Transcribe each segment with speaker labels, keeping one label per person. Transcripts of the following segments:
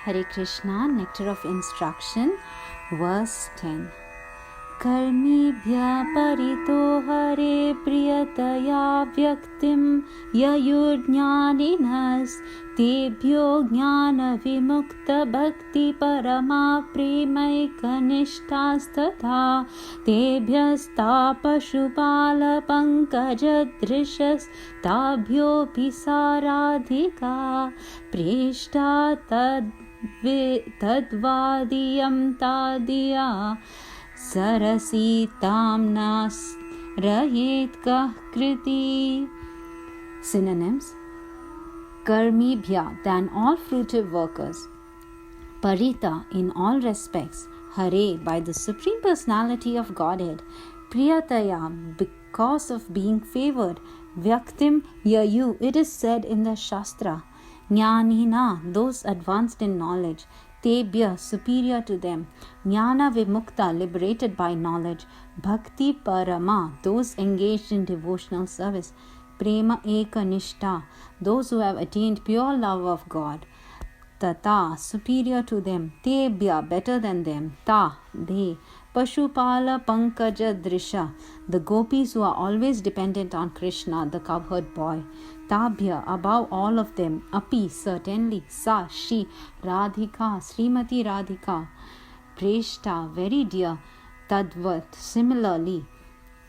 Speaker 1: Hare Krishna, Nectar of Instruction, verse 10. Karmibhya parito hare priyataya vyaktim yayurjnaninas tebhyo jnana vimukta bhakti parama premaikanishtasthatha tebhyasta pashupala pankajadrishas tabhyopi saradhika prishta tadvadiyam tadiya Sarasitamnas Rahetkah Kriti. Synonyms: Karmibhya, than all fruitive workers. Parita, in all respects. Hare, by the Supreme Personality of Godhead. Priyataya, because of being favored. Vyaktim yayu, it is said in the Shastra. Jnanina, those advanced in knowledge. Tebhya, superior to them. Jnana vimukta, liberated by knowledge. Bhakti parama, those engaged in devotional service. Prema eka nishta, those who have attained pure love of God. Tata, superior to them. Tebhya, better than them. Ta, they. Pashupala pankaja drisha, the gopis who are always dependent on Krishna, the cowherd boy. Tabhya, above all of them. Api, certainly. Sa, she. Radhika, Srimati Radhika. Preshta, very dear. Tadvat, similarly.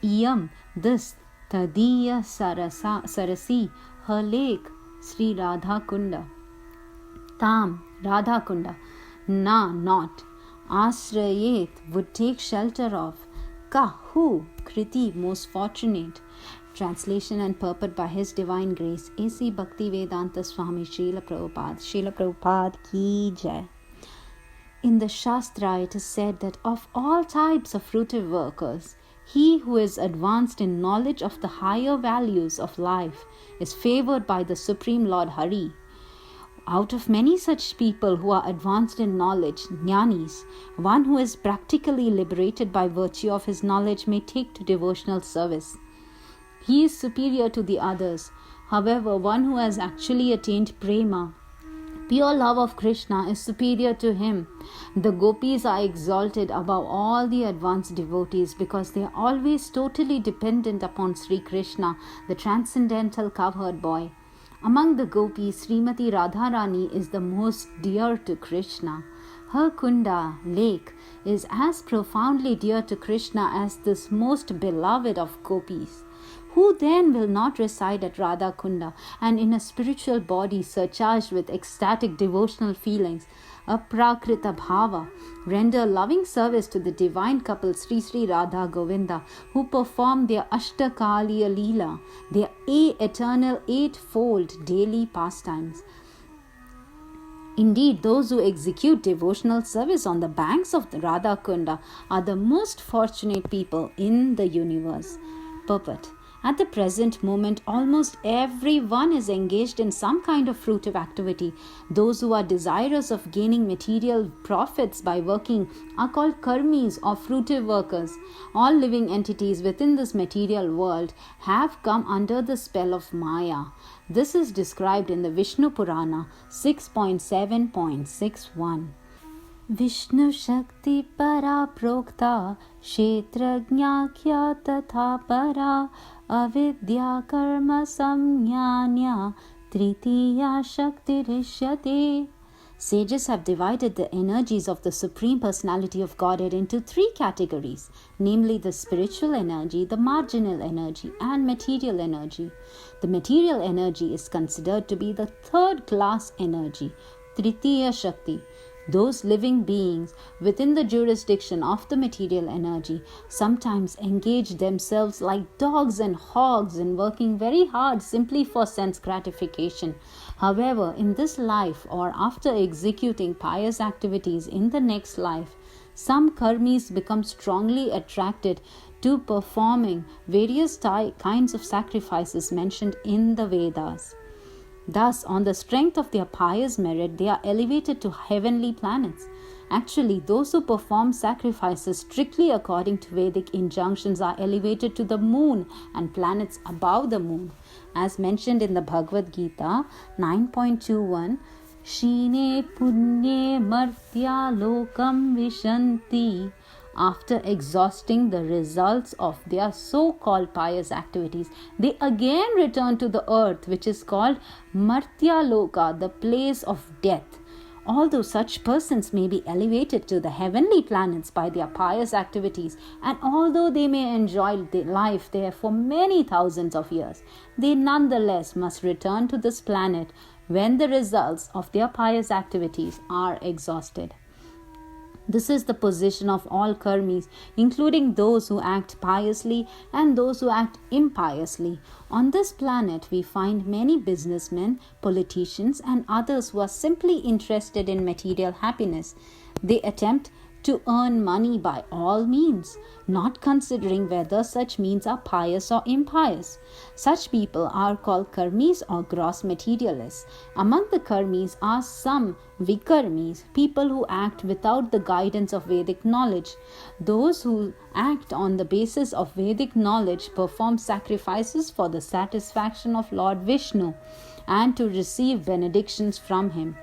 Speaker 1: Iyam, this. Tadiya Sarasi, her lake. Sri Radha Kunda. Tam, Radha Kunda. Na, not. Asrayet, would take shelter of. Ka, who? Kriti, most fortunate. Translation and purport by His Divine Grace, A.C. Bhaktivedanta Swami Srila Prabhupada. Srila Prabhupada ki jai. In the Shastra, it is said that of all types of fruitive workers, he who is advanced in knowledge of the higher values of life is favored by the Supreme Lord Hari. Out of many such people who are advanced in knowledge, jnanis, one who is practically liberated by virtue of his knowledge may take to devotional service. He is superior to the others. However, one who has actually attained prema, pure love of Krishna, is superior to him. The gopis are exalted above all the advanced devotees because they are always totally dependent upon Sri Krishna, the transcendental cowherd boy. Among the gopis, Srimati Radharani is the most dear to Krishna. Her kunda, lake, is as profoundly dear to Krishna as this most beloved of gopis. Who then will not reside at Radha Kunda and in a spiritual body surcharged with ecstatic devotional feelings, aprakrita bhava, render loving service to the divine couple Sri Sri Radha Govinda, who perform their Ashtakaliya Leela, their eternal eightfold daily pastimes. Indeed, those who execute devotional service on the banks of the Radha Kunda are the most fortunate people in the universe. Purport. At the present moment, almost everyone is engaged in some kind of fruitive activity. Those who are desirous of gaining material profits by working are called karmis or fruitive workers. All living entities within this material world have come under the spell of Maya. This is described in the Vishnu Purana 6.7.61. Vishnu Shakti Para Prokta Kshetrajñakya Tatha Para Avidya Karma Samnyanya Tritiya Shakti Rishyate. Sages have divided the energies of the Supreme Personality of Godhead into three categories, namely the spiritual energy, the marginal energy, and material energy. The material energy is considered to be the third class energy, Tritiya Shakti. Those living beings within the jurisdiction of the material energy sometimes engage themselves like dogs and hogs in working very hard simply for sense gratification. However, in this life or after executing pious activities in the next life, some karmis become strongly attracted to performing various kinds of sacrifices mentioned in the Vedas. Thus, on the strength of their pious merit, they are elevated to heavenly planets. Actually, those who perform sacrifices strictly according to Vedic injunctions are elevated to the moon and planets above the moon. As mentioned in the Bhagavad Gita 9.21, Shine punye martya lokam vishanti. After exhausting the results of their so-called pious activities, they again return to the earth, which is called Martya Loka, the place of death. Although such persons may be elevated to the heavenly planets by their pious activities, and although they may enjoy life there for many thousands of years, they nonetheless must return to this planet when the results of their pious activities are exhausted. This is the position of all karmis, including those who act piously and those who act impiously. On this planet, we find many businessmen, politicians, and others who are simply interested in material happiness. They attempt to earn money by all means, not considering whether such means are pious or impious. Such people are called karmis or gross materialists. Among the karmis are some vikarmis, people who act without the guidance of Vedic knowledge. Those who act on the basis of Vedic knowledge perform sacrifices for the satisfaction of Lord Vishnu and to receive benedictions from him.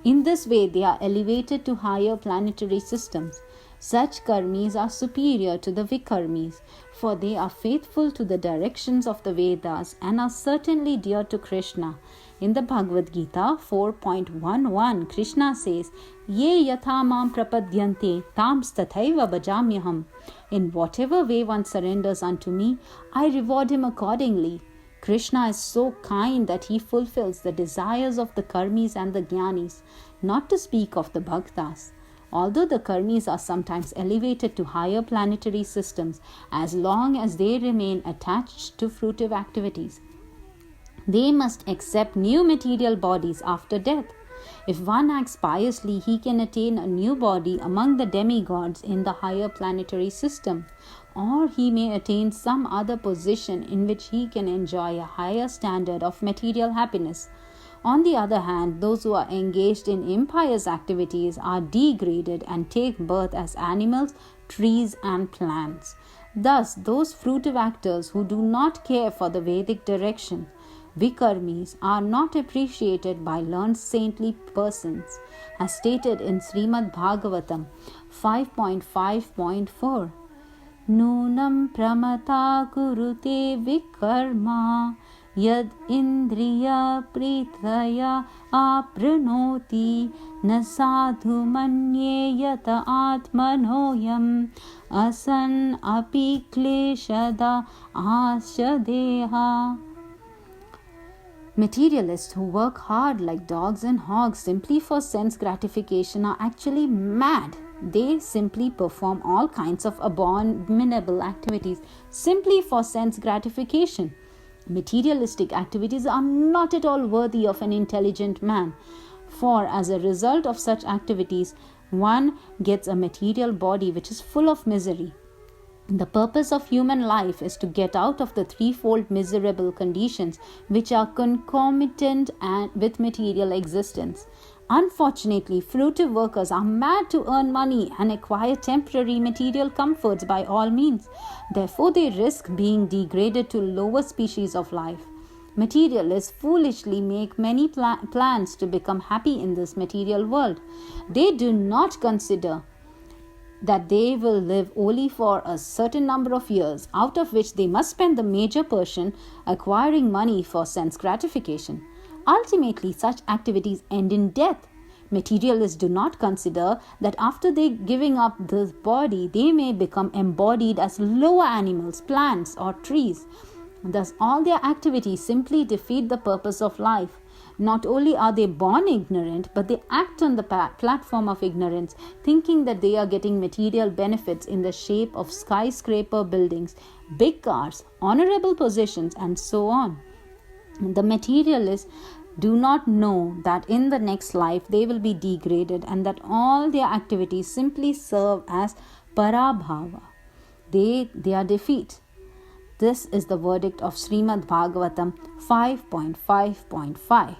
Speaker 1: In this way, they are elevated to higher planetary systems. Such karmis are superior to the vikarmis, for they are faithful to the directions of the Vedas and are certainly dear to Krishna. In the Bhagavad Gita 4.11, Krishna says, Ye yatha mam prapadyante tams tathaiva bhajamyaham. In whatever way one surrenders unto me, I reward him accordingly. Krishna is so kind that he fulfills the desires of the karmis and the jnanis, not to speak of the bhaktas. Although the karmis are sometimes elevated to higher planetary systems, as long as they remain attached to fruitive activities, they must accept new material bodies after death. If one acts piously, he can attain a new body among the demigods in the higher planetary system, or he may attain some other position in which he can enjoy a higher standard of material happiness. On the other hand, those who are engaged in impious activities are degraded and take birth as animals, trees, and plants. Thus, those fruitive actors who do not care for the Vedic direction, vikarmis, are not appreciated by learned saintly persons, as stated in Srimad Bhagavatam 5.5.4. Nunam pramata kurute vikarma yad indriya pritaya apranoti na sadhu manye yata atmanoyam asan api kleshada asyadeha. Materialists who work hard like dogs and hogs simply for sense gratification are actually mad. They simply perform all kinds of abominable activities simply for sense gratification. Materialistic activities are not at all worthy of an intelligent man, for as a result of such activities, one gets a material body which is full of misery. The purpose of human life is to get out of the threefold miserable conditions which are concomitant with material existence. Unfortunately, fruitive workers are mad to earn money and acquire temporary material comforts by all means. Therefore, they risk being degraded to lower species of life. Materialists foolishly make many plans to become happy in this material world. They do not consider that they will live only for a certain number of years, out of which they must spend the major portion acquiring money for sense gratification. Ultimately, such activities end in death. Materialists do not consider that after they giving up this body, they may become embodied as lower animals, plants, or trees. Thus, all their activities simply defeat the purpose of life. Not only are they born ignorant, but they act on the platform of ignorance, thinking that they are getting material benefits in the shape of skyscraper buildings, big cars, honorable positions, and so on. The materialists do not know that in the next life they will be degraded and that all their activities simply serve as parabhava, their defeat. This is the verdict of Srimad Bhagavatam 5.5.5.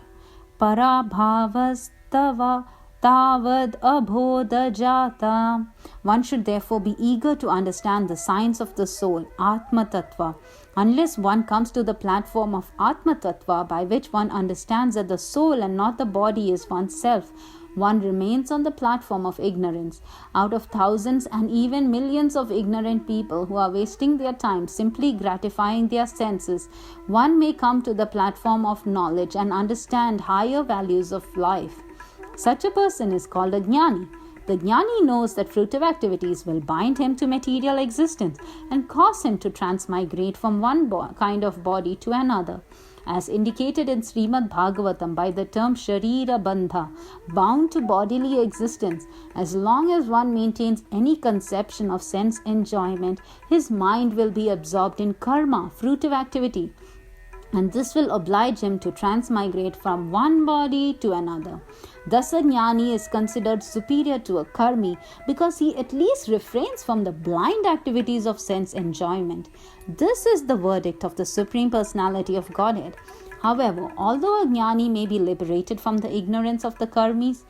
Speaker 1: Parabhavastava tavad abodha jata. One should therefore be eager to understand the science of the soul, Atma Tattva. Unless one comes to the platform of Atma Tattva, by which one understands that the soul and not the body is oneself, one remains on the platform of ignorance. Out of thousands and even millions of ignorant people who are wasting their time simply gratifying their senses, one may come to the platform of knowledge and understand higher values of life. Such a person is called a jnani. The jnani knows that fruitive activities will bind him to material existence and cause him to transmigrate from one kind of body to another. As indicated in Srimad Bhagavatam by the term Sharira Bandha, bound to bodily existence, as long as one maintains any conception of sense enjoyment, his mind will be absorbed in karma, fruitive activity, and this will oblige him to transmigrate from one body to another. Thus, a jnani is considered superior to a karmi because he at least refrains from the blind activities of sense enjoyment. This is the verdict of the Supreme Personality of Godhead. However, although a jnani may be liberated from the ignorance of the karmis,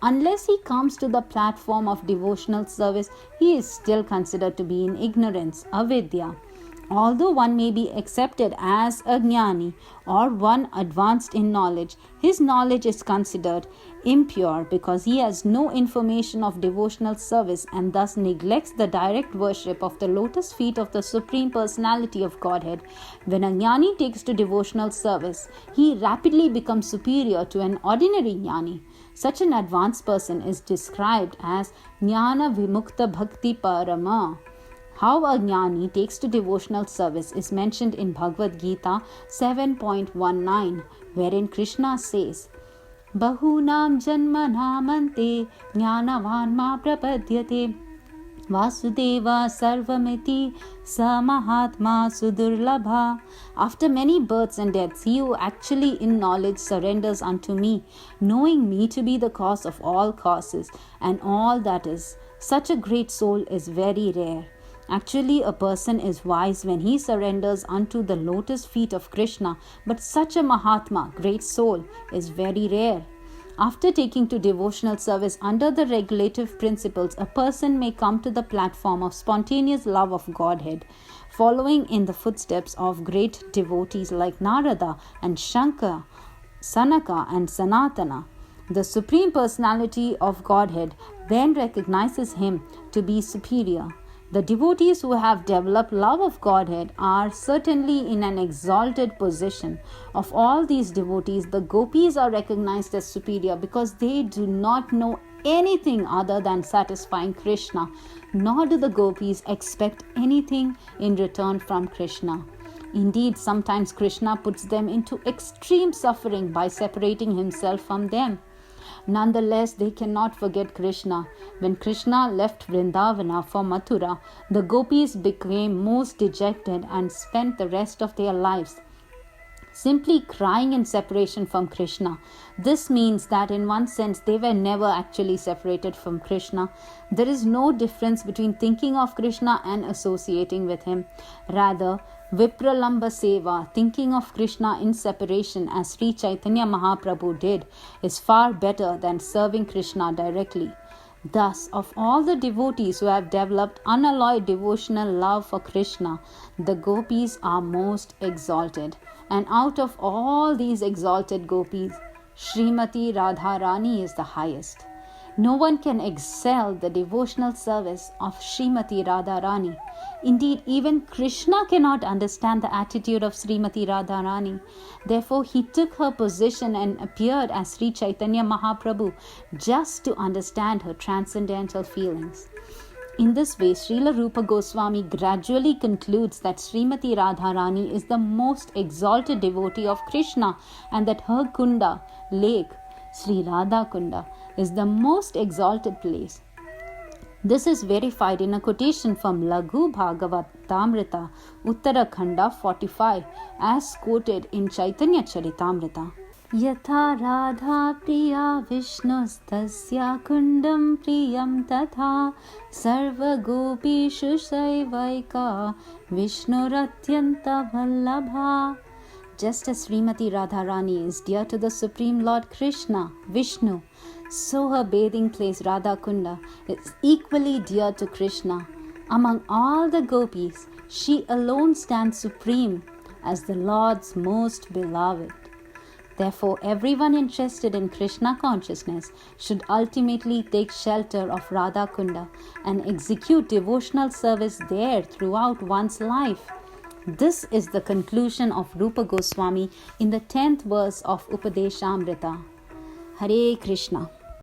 Speaker 1: unless he comes to the platform of devotional service, he is still considered to be in ignorance, avidya. Although one may be accepted as a jnani or one advanced in knowledge, his knowledge is considered impure because he has no information of devotional service and thus neglects the direct worship of the lotus feet of the Supreme Personality of Godhead. When a jnani takes to devotional service, he rapidly becomes superior to an ordinary jnani. Such an advanced person is described as jnana vimukta bhakti parama. How a jnani takes to devotional service is mentioned in Bhagavad Gita 7.19, wherein Krishna says, Bahunam janmanamante jnanavan ma prapadyate Vasudeva sarvamiti samahatma sudurlabha. After many births and deaths, he who actually in knowledge surrenders unto me, knowing me to be the cause of all causes and all that is, such a great soul is very rare. Actually, a person is wise when he surrenders unto the lotus feet of Krishna, but such a Mahatma, great soul, is very rare. After taking to devotional service under the regulative principles, a person may come to the platform of spontaneous love of Godhead, following in the footsteps of great devotees like Narada and Shankara, Sanaka and Sanatana. The Supreme Personality of Godhead then recognizes him to be superior. The devotees who have developed love of Godhead are certainly in an exalted position. Of all these devotees, the gopis are recognized as superior because they do not know anything other than satisfying Krishna, nor do the gopis expect anything in return from Krishna. Indeed, sometimes Krishna puts them into extreme suffering by separating himself from them. Nonetheless, they cannot forget Krishna. When Krishna left Vrindavana for Mathura, the gopis became most dejected and spent the rest of their lives simply crying in separation from Krishna. This means that in one sense they were never actually separated from Krishna. There is no difference between thinking of Krishna and associating with him. Rather, Vipralamba Seva, thinking of Krishna in separation as Sri Chaitanya Mahaprabhu did, is far better than serving Krishna directly. Thus, of all the devotees who have developed unalloyed devotional love for Krishna, the gopis are most exalted. And out of all these exalted gopis, Srimati Radharani is the highest. No one can excel the devotional service of Srimati Radharani. Indeed, even Krishna cannot understand the attitude of Srimati Radharani. Therefore, he took her position and appeared as Sri Chaitanya Mahaprabhu just to understand her transcendental feelings. In this way, Srila Rupa Goswami gradually concludes that Srimati Radharani is the most exalted devotee of Krishna and that her kunda, lake, Sri Radha Kunda, is the most exalted place. This is verified in a quotation from Laghu Bhagavatamrita, Uttarakhanda 45, as quoted in Chaitanya Charitamrita. Yatha Radha Priya Vishnustasya Kundam Priyam Tatha Sarva Gopishu Saivaika Vishnuratyanta Vallabha. Just as Srimati Radharani is dear to the Supreme Lord Krishna, Vishnu, so her bathing place Radha Kunda is equally dear to Krishna. Among all the gopis, she alone stands supreme as the Lord's most beloved. Therefore, everyone interested in Krishna consciousness should ultimately take shelter of Radha Kunda and execute devotional service there throughout one's life. This is the conclusion of Rupa Goswami in the 10th verse of Upadeshamrita. Hare Krishna.